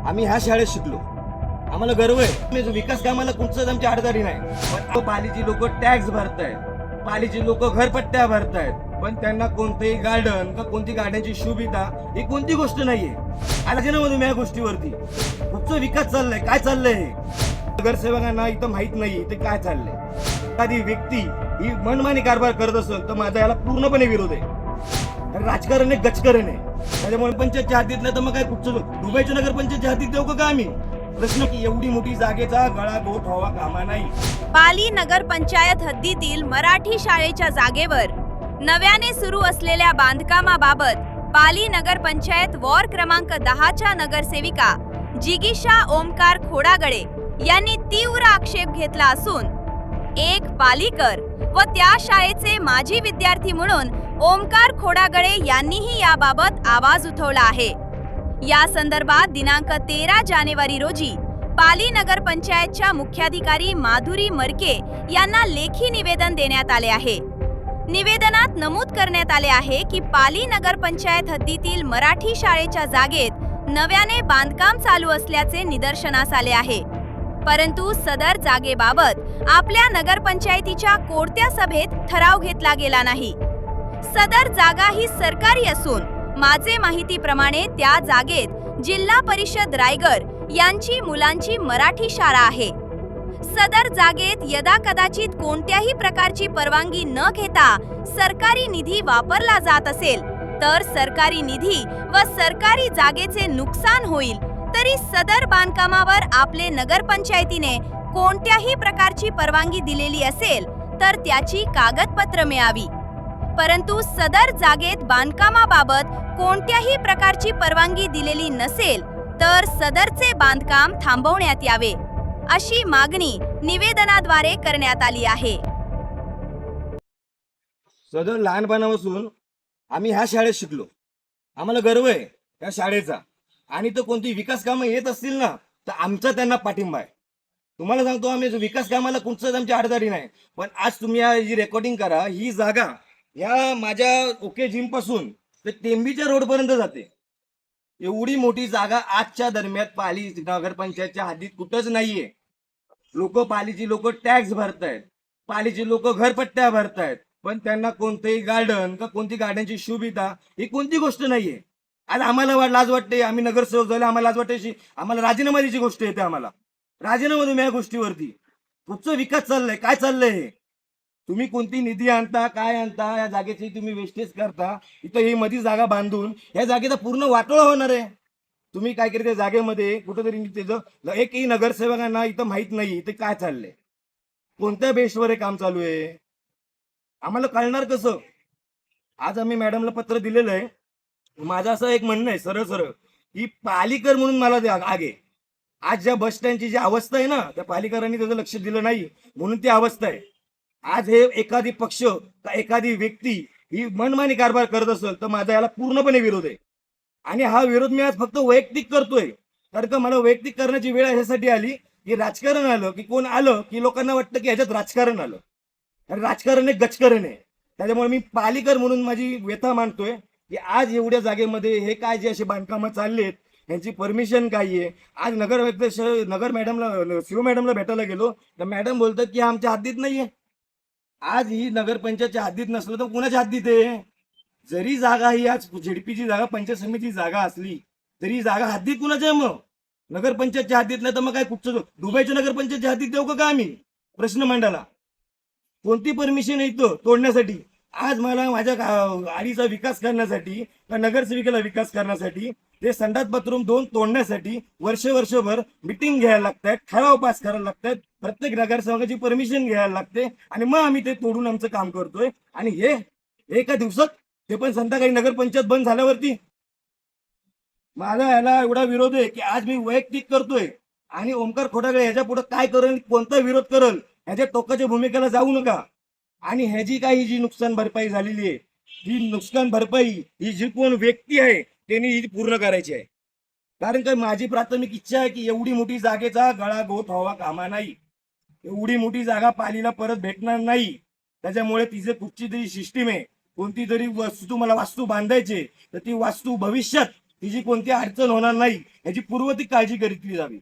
आम्ही ह्या शाळेत शिकलो, आम्हाला गर्व आहे। विकास कामाला कुठचंच आमची अडचणी नाही, पण पालीची लोक टॅक्स भरतायत, पालीची लोक घरपट्ट्या भरतायत, पण त्यांना कोणतेही गार्डन का कोणती गार्डनची सुविधा ही कोणती गोष्ट नाहीये। आलोचनामध्ये मी या गोष्टीवरती कुठचा विकास चाललाय, काय चाललंय हे नगरसेवकांना इथं माहित नाही ते काय चाललंय। एखादी व्यक्ती ही मनमानी कारभार करत असेल तर माझा याला पूर्णपणे विरोध आहे। राजकारण आहे, गजकारण आहे, त्याच्यामुळे पंचायतच्या हद्दीत नाही तर मग काय कुठचं दुबईच्या नगरपंचायतच्या हद्दीत देऊ का आम्ही? प्रश्न की एवढी मोठी जागेचा गळागोट व्हावा कामा नाही। पाली नगरपंचायत हद्दीतील मराठी शाळेच्या जागेवर नव्याने सुरू असलेल्या बांधकामाबाबत पाली नगरपंचायत वॉर्ड क्रमांक 10च्या नगरसेविका जिगीषा ओमकार खोडागळे यांनी तीव्र आक्षेप घेतला असून एक पालीकर व त्या शाळेचे माजी विद्यार्थी म्हणून ओमकार खोडागळे यांनीही याबाबत आवाज उठवला आहे। या संदर्भात दिनांक 13 जानेवारी रोजी पाली नगरपंचायतच्या मुख्याधिकारी माधुरी मरके यांना लेखी निवेदन देण्यात आले आहे। निवेदनात नमूद करण्यात आले आहे की पाली नगरपंचायत हद्दीतील मराठी शाळेच्या जागेत नव्याने बांधकाम चालू असल्याचे निदर्शनास आले आहे, परंतु सदर जागेबाबत आपल्या नगरपंचायतीच्या कोणत्या सभेत ठराव घेतला गेला नाही। सदर जागा ही सरकारी असून माझे माहितीप्रमाणे त्या जागेत जिल्हा परिषद रायगड यांची मुलांची मराठी शाळा आहे। सदर जागेत यदाकदाचित कोणत्याही प्रकारची परवानगी न घेता सरकारी निधी वापरला जात असेल तर सरकारी निधी व सरकारी जागेचे नुकसान होईल, तरी सदर बांधकामावर आपले नगरपंचायतीने कोणत्याही प्रकारची परवानगी दिलेली असेल तर त्याची कागदपत्र मिळावी, परंतु सदर जागेत बांधकामाबाबत कोणत्याही प्रकारची परवानगी दिलेली नसेल तर सदरचे बांधकाम थांबवण्यात यावे, अशी मागणी निवेदनाद्वारे करण्यात आली आहे। सदर लहानपणापासून आम्ही ह्या शाळेत शिकलो, आम्हाला गर्व आहे त्या शाळेचा, आणि तो कोणती विकास कामं येत असतील ना तर आमचा त्यांना पाठिंबा आहे। तुम्हाला सांगतो, आम्ही विकास कामाला कुठचंच आमची अडचणी नाही, पण आज तुम्ही जी रेकॉर्डिंग करा, ही जागा या माझ्या ओके जिम पासून ते टेंबीच्या रोड पर्यंत जाते। एवढी मोठी जागा आजच्या दरम्यान पाली नगरपंचायतच्या हद्दीत कुठंच नाहीये। पालीची लोक टॅक्स भरतायत, पालीची लोक घरपट्ट्या भरतायत, पण त्यांना कोणतेही गार्डन का कोणती गार्डनची सुविधा ही कोणती गोष्ट नाहीये। आज आम्हाला लाज वाटते, आम्ही नगरसेवक झाले, आम्हाला लाज वाटते, आम्हाला राजीनामा द्यायची गोष्ट येते। आम्हाला राजीनामा देऊ या गोष्टीवरती कुठचा विकास चाललाय, काय चाललंय हे? तुम्ही कोणती निधी आणता, काय आणता, या जागेची तुम्ही वेस्टेज करता, इथं ही मध्ये जागा बांधून या जागेचा पूर्ण वाटोळा होणार आहे। तुम्ही काय करता जागेमध्ये कुठेतरी त्याचं एकही नगरसेवकांना इथं माहित नाही ते काय चाललंय, कोणत्या बेसवर हे काम चालू आहे, आम्हाला कळणार कसं? आज आम्ही मॅडमला पत्र दिलेलं आहे। माझं असं एक म्हणणं आहे सरळ सरळ की पालिकर म्हणून मला ते आगे आज ज्या बस स्टँडची जी अवस्था आहे ना, त्या पालिकरांनी त्याचं लक्ष दिलं नाही म्हणून ती अवस्था आहे। आज हे एखादी पक्ष का एखादी व्यक्ती ही मनमानी कारभार करत असेल तर माझा याला पूर्णपणे विरोध आहे, आणि हा विरोध मी आज फक्त वैयक्तिक करतोय, कारण का मला वैयक्तिक करण्याची वेळ ह्यासाठी आली की राजकारण आलं की कोण आलं की लोकांना वाटतं की ह्याच्यात राजकारण आलं, आणि राजकारण आहे, गजकारण आहे। त्याच्यामुळे मी पालिकर म्हणून माझी व्यथा मांडतोय की आज एवढ्या जागेमध्ये हे काय जे असे बांधकामं चाललेत यांची परमिशन काय आहे। आज नगर मॅडमला शिव मॅडमला भेटायला गेलो तर मॅडम बोलतात की आमच्या हद्दीत नाहीये। आज ही नगरपंचायतच्या हद्दीत नसलं तर कुणाच्या हद्दीत आहे? जरी जागा ही आज झेडपीची जागा, पंचायत समितीची जागा असली तरी जागा हद्दीत कुणाच्या आहे? मग नगरपंचायतच्या हद्दीत नाही तर मग काय कुठचं दुबईच्या नगरपंचायतच्या हद्दीत देऊ का आम्ही? प्रश्न मांडायला कोणती परमिशन आहे इथं तोडण्यासाठी? आज मला माझ्या आडीचा विकास करण्यासाठी, नगरसेविकेला विकास करण्यासाठी, ते संडास बाथरूम 2 तोडण्यासाठी वर्षभर मिटिंग घ्यायला लागतात, ठराव पास करायला लागतात, प्रत्येक नगरसेवकाची परमिशन घ्यायला लागते, आणि मग आम्ही ते तोडून आमचं काम करतोय। आणि हे एका दिवसात, ते पण संध्याकाळी नगरपंचायत बंद झाल्यावरती। माझा याला एवढा विरोध आहे की आज मी वैयक्तिक करतोय, आणि ओमकार खोडागळे ह्याच्या पुढे काय करेल, कोणता विरोध करेल, ह्याच्या टोकाच्या भूमिकेला जाऊ नका। आणि ह्याची काही जी नुकसान भरपाई झालेली आहे, ही नुकसान भरपाई ही जी कोण व्यक्ती आहे त्यांनी ही पूर्ण करायची आहे, कारण का माझी प्राथमिक इच्छा आहे की एवढी मोठी जागेचा गळागोट व्हावा कामा नाही। एवढी मोठी जागा पालीला परत भेटणार नाही, त्याच्यामुळे तिचे कुठची तरी सिस्टीम आहे, कोणती तरी वस्तू तुम्हाला वास्तू बांधायची तर ती वास्तू भविष्यात तिची कोणती अडचण होणार नाही याची पूर्वती काळजी घेतली जावी.